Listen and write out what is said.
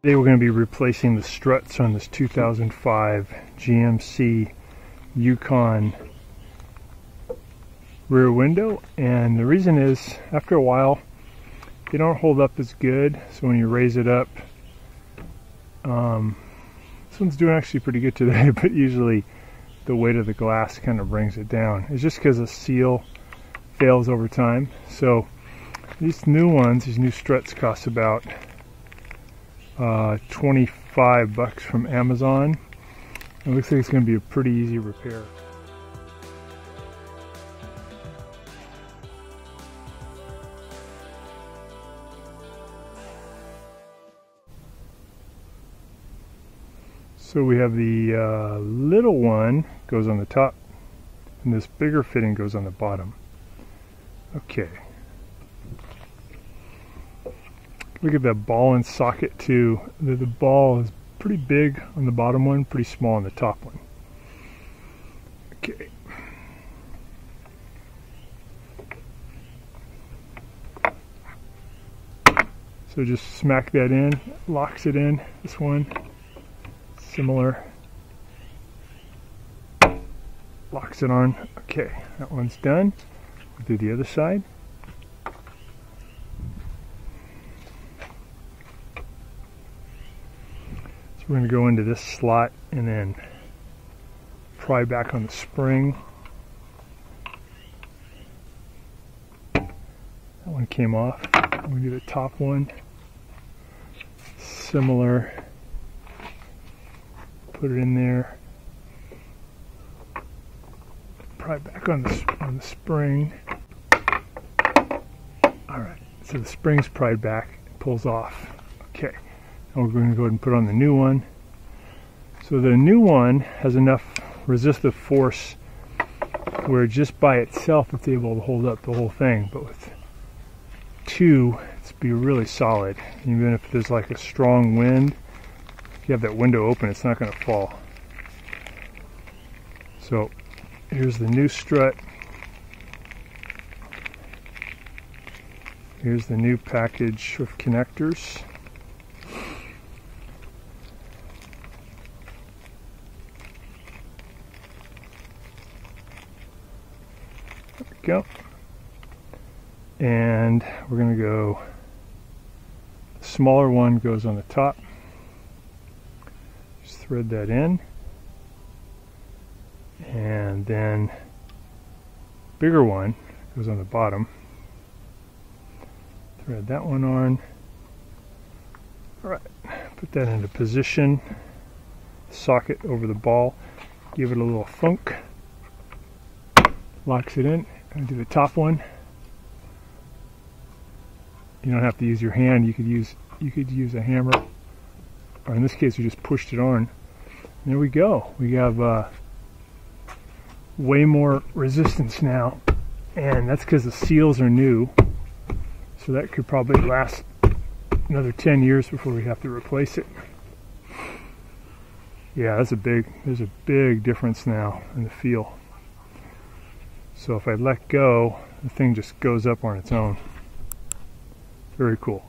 Today we're going to be replacing the struts on this 2005 GMC Yukon rear window, and the reason is after a while they don't hold up as good, so when you raise it up, this one's doing actually pretty good today, but usually the weight of the glass kind of brings it down. It's just because the seal fails over time. So these new ones, these new struts, cost about $25 from Amazon. It looks like it's going to be a pretty easy repair. So we have the little one goes on the top, and this bigger fitting goes on the bottom. Okay. Look at that ball and socket too. The ball is pretty big on the bottom one, pretty small on the top one. Okay. So just smack that in, locks it in. This one, similar. Locks it on. Okay, that one's done. We'll do the other side. So we're going to go into this slot and then pry back on the spring. That one came off. We do the top one. Similar. Put it in there. Pry back on the spring. All right. So the spring's pried back. It pulls off. Okay. Now we're going to go ahead and put on the new one. So the new one has enough resistive force where just by itself it's able to hold up the whole thing, but with two it's be really solid. Even if there's like a strong wind, if you have that window open, it's not going to fall. So here's the new strut. Here's the new package of connectors. Go, and we're going to go, the smaller one goes on the top, just thread that in, and then bigger one goes on the bottom, thread that one on. Alright, put that into position, socket over the ball, give it a little thunk, locks it in. And do the top one. You don't have to use your hand. You could use a hammer, or in this case, we just pushed it on. And there we go. We have way more resistance now, and that's because the seals are new. So that could probably last another 10 years before we have to replace it. Yeah, there's a big difference now in the feel. So if I let go, the thing just goes up on its own. Very cool.